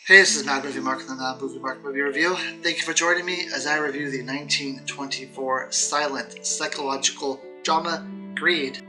Hey, this is Mad Movie Mark from the Mad Movie Mark Movie Review. Thank you for joining me as I review the 1924 silent psychological drama Greed.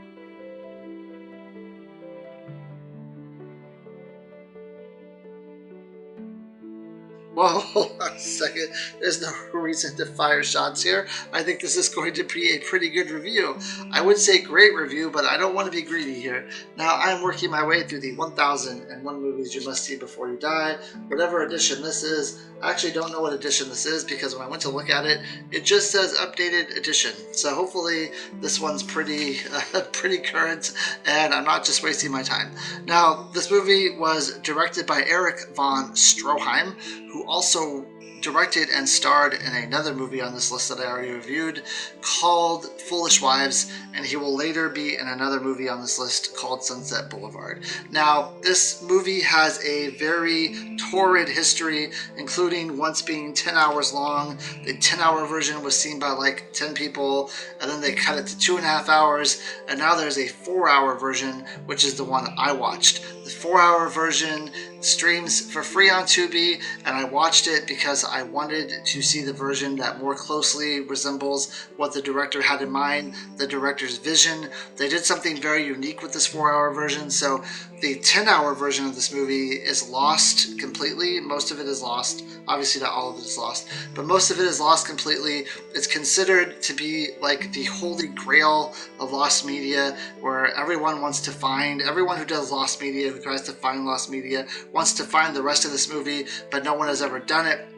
Whoa, hold on a second. There's no reason to fire shots here. I think this is going to be a pretty good review. I would say great review, but I don't want to be greedy here. Now, I'm working my way through the 1001 movies you must see before you die. Whatever edition this is, I actually don't know what edition this is because when I went to look at it, it just says updated edition. So hopefully this one's pretty current and I'm not just wasting my time. Now, this movie was directed by Erich von Stroheim, who also directed and starred in another movie on this list that I already reviewed called Foolish Wives, and he will later be in another movie on this list called Sunset Boulevard. Now, this movie has a very torrid history, including once being 10 hours long. The 10-hour version was seen by like 10 people, and then they cut it to 2.5 hours, and now there's a 4-hour version, which is the one I watched. The 4-hour version streams for free on Tubi, and I watched it because I wanted to see the version that more closely resembles what the director had in mind, the director's vision. They did something very unique with this 4-hour version, so the 10-hour version of this movie is lost completely. Most of it is lost. Obviously not all of it is lost, but most of it is lost completely. It's considered to be like the holy grail of lost media, where everyone who does lost media, who tries to find lost media, wants to find the rest of this movie, but no one has ever done it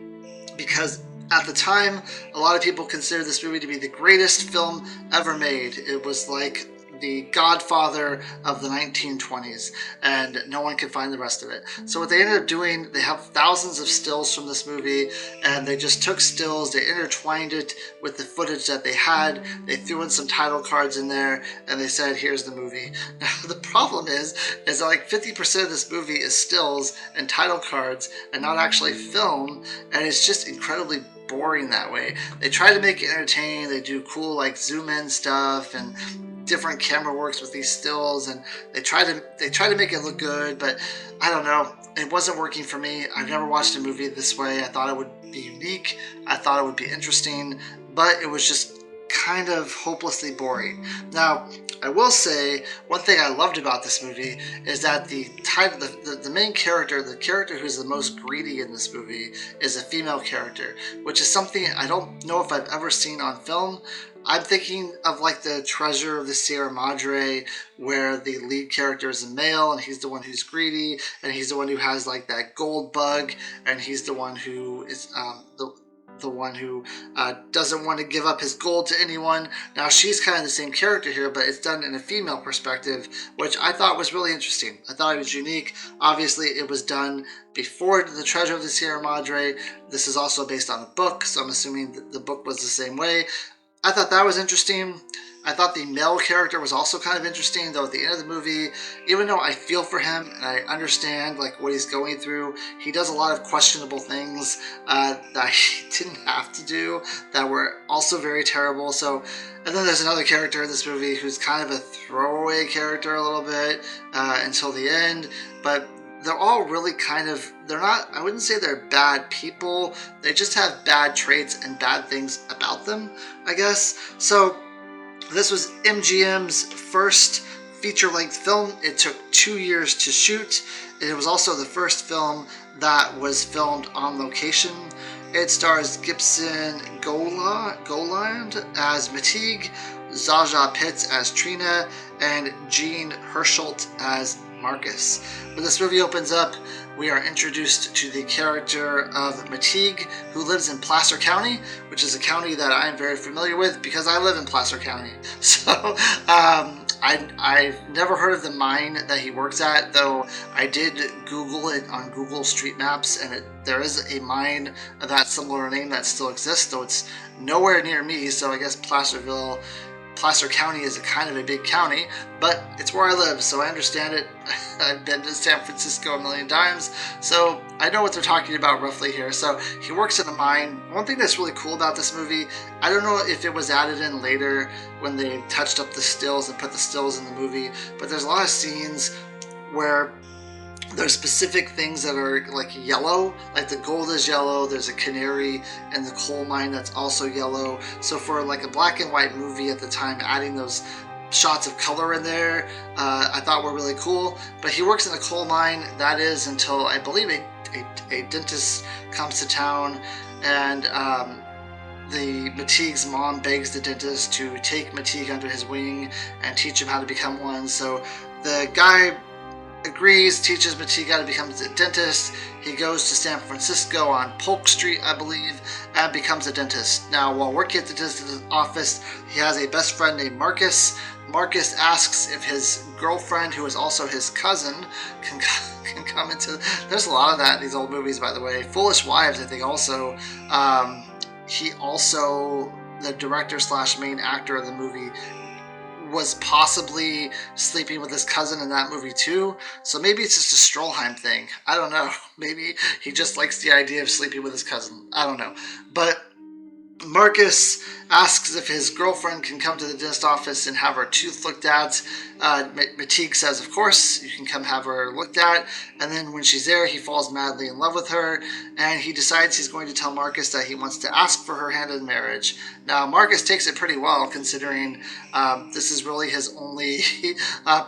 because at the time, a lot of people consider this movie to be the greatest film ever made. It was like the godfather of the 1920s, and no one can find the rest of it. So what they ended up doing, they have thousands of stills from this movie, and they just took stills, they intertwined it with the footage that they had, they threw in some title cards in there, and they said, here's the movie. Now, the problem is like 50% of this movie is stills and title cards and not actually film, and it's just incredibly boring that way. They try to make it entertaining, they do cool like zoom in stuff and different camera works with these stills, and they try to make it look good, but I don't know, it wasn't working for me. I've never watched a movie this way. I thought it would be unique, I thought it would be interesting, but it was just kind of hopelessly boring. Now, I will say one thing I loved about this movie is that the main character, the character who's the most greedy in this movie, is a female character, which is something I don't know if I've ever seen on film. I'm thinking of like the Treasure of the Sierra Madre, where the lead character is a male and he's the one who's greedy, and he's the one who has like that gold bug, and he's the one who is the one who doesn't want to give up his gold to anyone. Now, she's kind of the same character here, but it's done in a female perspective, which I thought was really interesting. I thought it was unique. Obviously, it was done before the Treasure of the Sierra Madre. This is also based on a book, so I'm assuming that the book was the same way. I thought that was interesting. I thought the male character was also kind of interesting, though at the end of the movie, even though I feel for him and I understand like what he's going through, he does a lot of questionable things that he didn't have to do that were also very terrible. So, and then there's another character in this movie who's kind of a throwaway character a little bit until the end, but they're all really kind of, they're not, I wouldn't say they're bad people, they just have bad traits and bad things about them, I guess. So this was MGM's first feature-length film. It took 2 years to shoot. It was also the first film that was filmed on location. It stars Gibson Goland as Matigue, Zaja Pitts as Trina, and Jean Herschelt as Marcus. When this movie opens up, we are introduced to the character of Matigue, who lives in Placer County, which is a county that I am very familiar with because I live in Placer County. So I've never heard of the mine that he works at, though I did Google it on Google Street Maps, and there is a mine of that similar name that still exists, though it's nowhere near me, so I guess Placer County is a kind of a big county, but it's where I live, so I understand it. I've been to San Francisco a million times, so I know what they're talking about roughly here. So he works in a mine. One thing that's really cool about this movie, I don't know if it was added in later when they touched up the stills and put the stills in the movie, but there's a lot of scenes where there's specific things that are like yellow, like the gold is yellow. There's a canary in the coal mine that's also yellow. So for like a black and white movie at the time, adding those shots of color in there, I thought were really cool. But he works in a coal mine, that is, until I believe a dentist comes to town, and the Mateig's mom begs the dentist to take Mateig under his wing and teach him how to become one. So the guy agrees, teaches Mateig how to become a dentist. He goes to San Francisco on Polk Street, I believe, and becomes a dentist. Now, while working at the dentist's office, he has a best friend named Marcus. Marcus asks if his girlfriend, who is also his cousin, can come into... There's a lot of that in these old movies, by the way. Foolish Wives, I think, also. He also, the director slash main actor of the movie, was possibly sleeping with his cousin in that movie too. So maybe it's just a Stroheim thing. I don't know. Maybe he just likes the idea of sleeping with his cousin. I don't know. But Marcus asks if his girlfriend can come to the dentist office and have her tooth looked at. Mateig says, of course, you can come have her looked at. And then when she's there, he falls madly in love with her. And he decides he's going to tell Marcus that he wants to ask for her hand in marriage. Now, Marcus takes it pretty well, considering this is really his only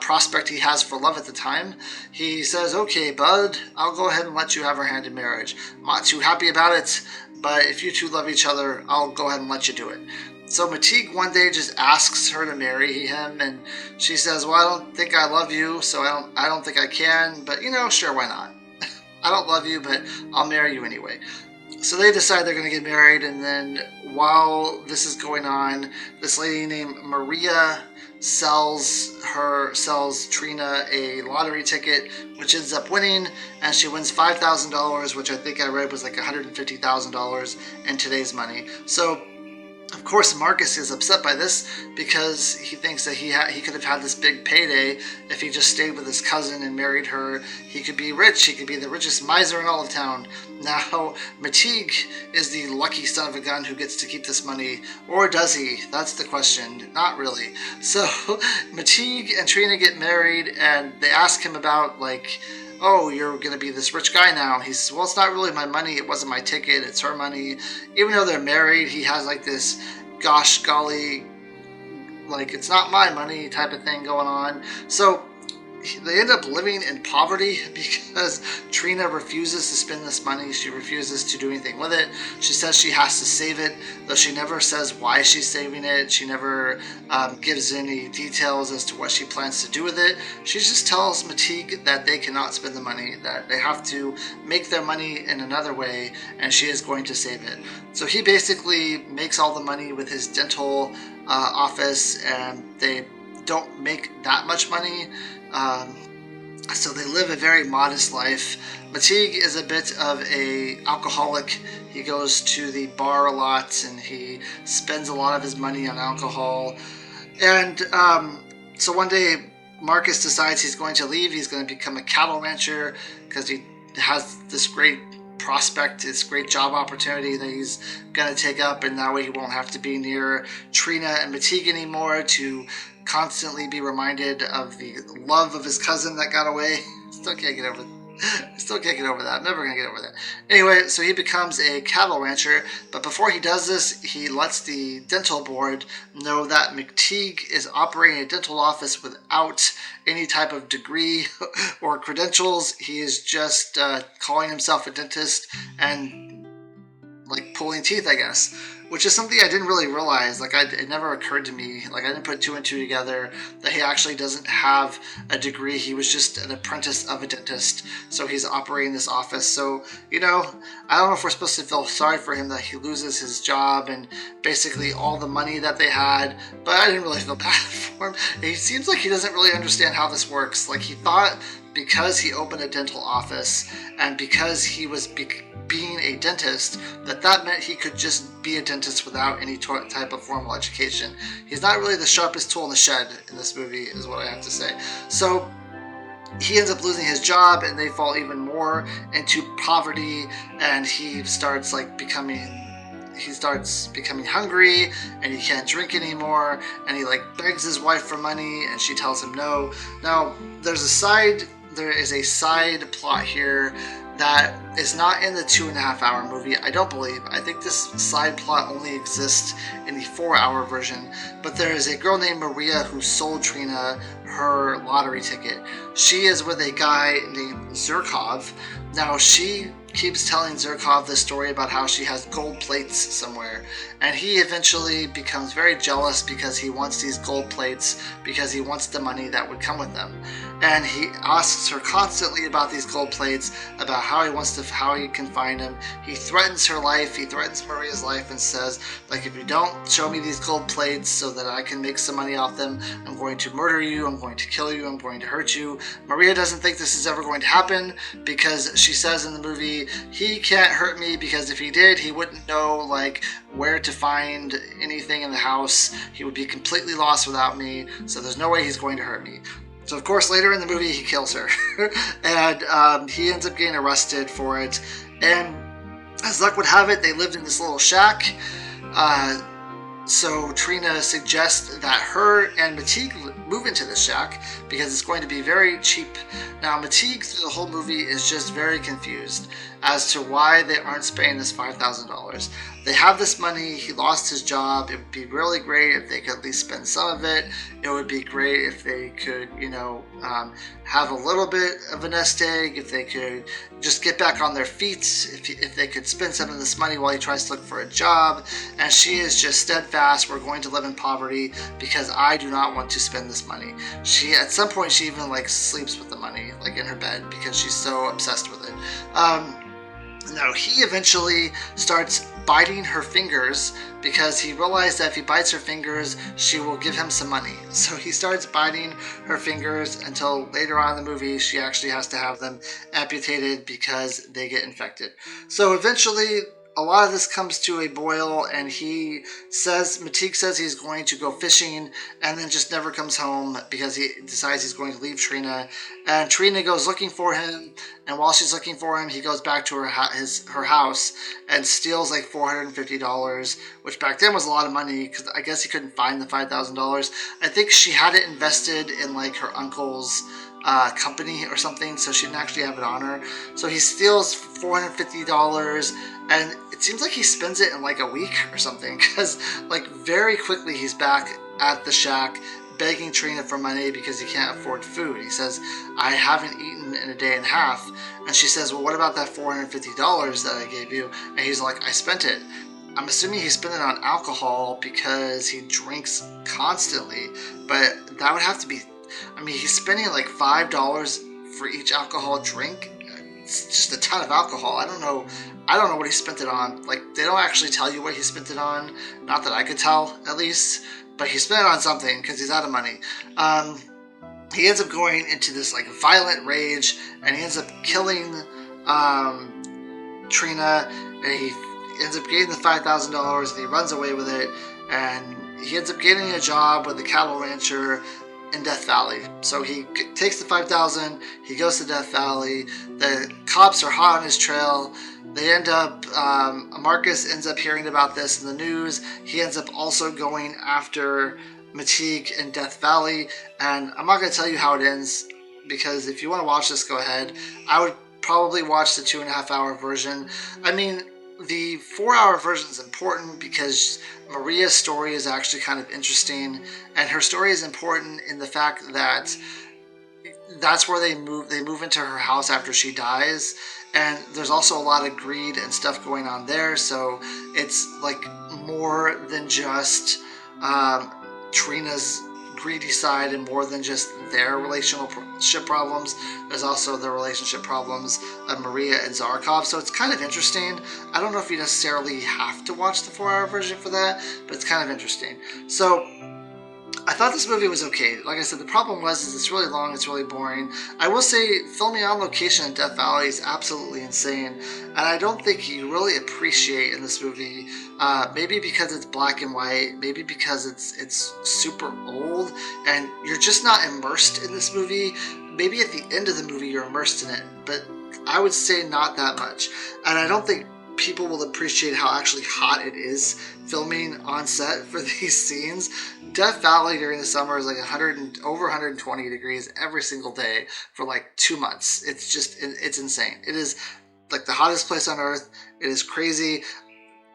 prospect he has for love at the time. He says, okay, bud, I'll go ahead and let you have her hand in marriage. I'm not too happy about it, but if you two love each other, I'll go ahead and let you do it. So Mateig one day just asks her to marry him, and she says, well, I don't think I love you, so I don't think I can, but sure, why not? I don't love you, but I'll marry you anyway. So they decide they're going to get married, and then while this is going on, this lady named Maria sells Trina a lottery ticket, which ends up winning, and she wins $5,000, which I think I read was like $150,000 in today's money. So of course Marcus is upset by this because he thinks that he could have had this big payday if he just stayed with his cousin and married her. He could be rich. He could be the richest miser in all of town. Now, Mateig is the lucky son of a gun who gets to keep this money, or does he? That's the question. Not really. So Mateig and Trina get married, and they ask him about, like, oh, you're going to be this rich guy now. He says, well, it's not really my money. It wasn't my ticket. It's her money. Even though they're married, he has like this gosh golly, like it's not my money type of thing going on. So they end up living in poverty because Trina refuses to spend this money. She refuses to do anything with it. She says she has to save it, though she never says why she's saving it. She never gives any details as to what she plans to do with it. She just tells Mateig that they cannot spend the money, that they have to make their money in another way, and she is going to save it. So he basically makes all the money with his dental office, and they don't make that much money. So they live a very modest life. Mateig is a bit of a alcoholic. He goes to the bar a lot, and he spends a lot of his money on alcohol. And so one day Marcus decides he's going to leave. He's going to become a cattle rancher because he has this great prospect, this great job opportunity that he's going to take up, and that way he won't have to be near Trina and Mateig anymore to constantly be reminded of the love of his cousin that got away. Still can't get over that. I'm never gonna get over that. Anyway, so he becomes a cattle rancher, but before he does this, he lets the dental board know that Mateig is operating a dental office without any type of degree or credentials. He is just calling himself a dentist and like pulling teeth, I guess, which is something I didn't really realize. Like, it never occurred to me. Like, I didn't put two and two together that he actually doesn't have a degree. He was just an apprentice of a dentist, so he's operating this office. So, I don't know if we're supposed to feel sorry for him that he loses his job and basically all the money that they had, but I didn't really feel bad for him. He seems like he doesn't really understand how this works. Like, he thought because he opened a dental office and because he was being a dentist, that meant he could just be a dentist without any type of formal education. He's not really the sharpest tool in the shed in this movie, is what I have to say. So he ends up losing his job, and they fall even more into poverty, and he starts becoming hungry, and he can't drink anymore, and he begs his wife for money, and she tells him no. Now, there's a side there is a side plot here that is not in the 2.5 hour movie. I don't believe. I think this side plot only exists in the 4 hour version. But there is a girl named Maria who sold Trina her lottery ticket. She is with a guy named Zurkov. Now she keeps telling Zurkov this story about how she has gold plates somewhere, and he eventually becomes very jealous because he wants these gold plates because he wants the money that would come with them. And he asks her constantly about these gold plates, about how he can find them. He threatens her life, he threatens Maria's life, and says, like, if you don't show me these gold plates so that I can make some money off them, I'm going to murder you, I'm going to kill you, I'm going to hurt you. Maria doesn't think this is ever going to happen because she says in the movie, he can't hurt me because if he did, he wouldn't know like where to find anything in the house. He would be completely lost without me, so there's no way he's going to hurt me. So of course later in the movie he kills her and he ends up getting arrested for it. And as luck would have it, they lived in this little shack. So Trina suggests that her and Mateek move into the shack because it's going to be very cheap. Now Mateek through the whole movie is just very confused as to why they aren't spending this $5,000. They have this money, he lost his job, it would be really great if they could at least spend some of it. It would be great if they could, have a little bit of a nest egg, if they could just get back on their feet, if they could spend some of this money while he tries to look for a job. And she is just steadfast, we're going to live in poverty because I do not want to spend this money. At some point she even like sleeps with the money, like in her bed, because she's so obsessed with it. Now he eventually starts biting her fingers because he realized that if he bites her fingers, she will give him some money. So he starts biting her fingers until later on in the movie, she actually has to have them amputated because they get infected. So eventually, a lot of this comes to a boil, and Mateek says he's going to go fishing and then just never comes home because he decides he's going to leave Trina. And Trina goes looking for him, and while she's looking for him, he goes back to her house and steals like $450, which back then was a lot of money because I guess he couldn't find the $5,000. I think she had it invested in like her uncle's company or something, so she didn't actually have it on her. So he steals $450, and it seems like he spends it in like a week or something because like very quickly he's back at the shack begging Trina for money because he can't afford food. He says, I haven't eaten in a day and a half. And she says, well, what about that $450 that I gave you? And he's like, I spent it. I'm assuming he spent it on alcohol because he drinks constantly, but that would have to be, he's spending like $5 for each alcohol drink. It's just a ton of alcohol. I don't know what he spent it on. Like, they don't actually tell you what he spent it on. Not that I could tell, at least. But he spent it on something because he's out of money. He ends up going into this like violent rage, and he ends up killing Trina, and he ends up getting the $5,000, and he runs away with it, and he ends up getting a job with the cattle rancher in Death Valley. So he takes the $5,000, he goes to Death Valley, the cops are hot on his trail. They end up, Marcus ends up hearing about this in the news. He ends up also going after Mateek in Death Valley, and I'm not going to tell you how it ends, because if you want to watch this, go ahead. I would probably watch the 2.5 hour version. The 4 hour version is important because Maria's story is actually kind of interesting, and her story is important in the fact that that's where they move into her house after she dies, and there's also a lot of greed and stuff going on there. So it's like more than just Trina's greedy side and more than just their relationship problems. There's also the relationship problems of Maria and Zarkov, so it's kind of interesting. I don't know if you necessarily have to watch the 4 hour version for that, but it's kind of interesting. So I thought this movie was okay. Like I said, the problem is it's really long, it's really boring. I will say filming on location in Death Valley is absolutely insane, and I don't think you really appreciate in this movie, maybe because it's black and white, maybe because it's super old, and you're just not immersed in this movie. Maybe at the end of the movie you're immersed in it, but I would say not that much. And I don't think people will appreciate how actually hot it is filming on set for these scenes. Death Valley during the summer is like 100 and over 120 degrees every single day for like 2 months. It's just, it's insane. It is like the hottest place on earth. It is crazy.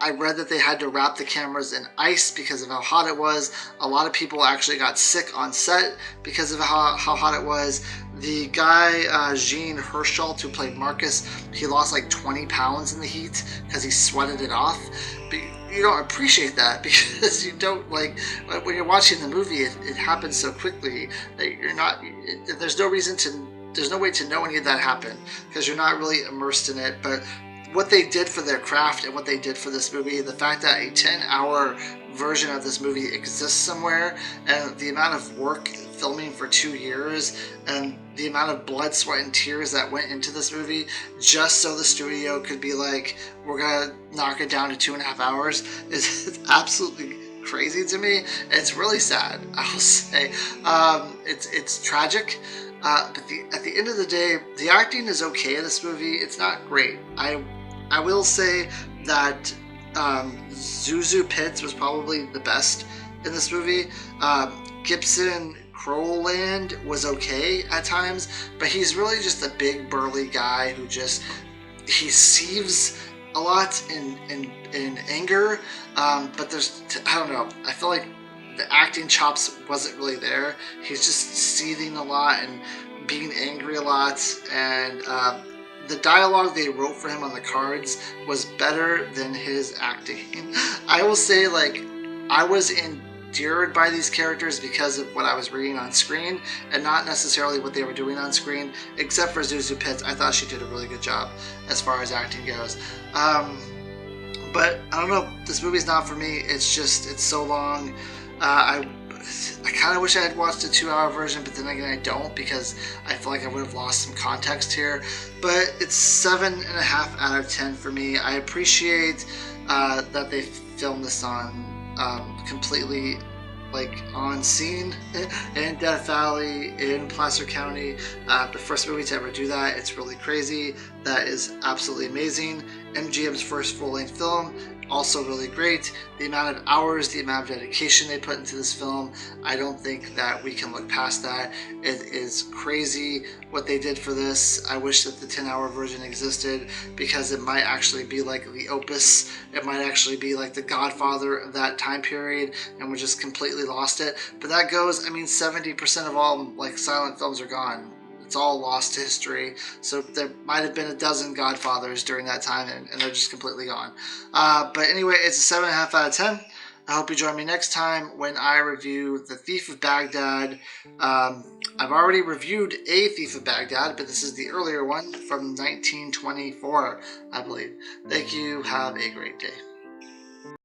I read that they had to wrap the cameras in ice because of how hot it was. A lot of people actually got sick on set because of how hot it was. The guy, Jean Herschelt, who played Marcus, he lost like 20 pounds in the heat because he sweated it off. But you don't appreciate that because you don't, like, when you're watching the movie, it happens so quickly that you're not, there's no reason to, there's no way to know any of that happened because you're not really immersed in it. But what they did for their craft and what they did for this movie, the fact that a 10-hour version of this movie exists somewhere, and the amount of work filming for 2 years, and the amount of blood, sweat, and tears that went into this movie just so the studio could be like, we're gonna knock it down to 2.5 hours, is absolutely crazy to me. It's really sad, I will say. It's tragic. But at the end of the day, the acting is okay in this movie. It's not great. I will say that Zuzu Pitts was probably the best in this movie. Gibson Crowland was okay at times, but he's really just a big burly guy who just, he seethes a lot in anger. But there's, I don't know, I feel like the acting chops wasn't really there. He's just seething a lot and being angry a lot, and the dialogue they wrote for him on the cards was better than his acting. I will say, like, I was endeared by these characters because of what I was reading on screen and not necessarily what they were doing on screen, except for Zuzu Pitts. I thought she did a really good job as far as acting goes. But I don't know, this movie's not for me. It's just, it's so long. I kind of wish I had watched a 2-hour version, but then again I don't, because I feel like I would have lost some context here. But it's 7.5 out of 10 for me. I appreciate that they filmed this on completely, like, on scene in Death Valley in Placer County. The first movie to ever do that. It's really crazy. That is absolutely amazing. MGM's first full-length film, also really great. The amount of hours, the amount of dedication they put into this film, I don't think that we can look past that. It is crazy what they did for this. I wish that the 10-hour version existed, because it might actually be like the opus. It might actually be like the Godfather of that time period, and we just completely lost it. But that goes, I mean, 70% of all, like, silent films are gone. It's all lost to history. So there might have been a dozen Godfathers during that time, and they're just completely gone. But anyway, it's a 7.5 out of 10. I hope you join me next time when I review The Thief of Baghdad. I've already reviewed A Thief of Baghdad, but this is the earlier one from 1924, I believe. Thank you. Have a great day.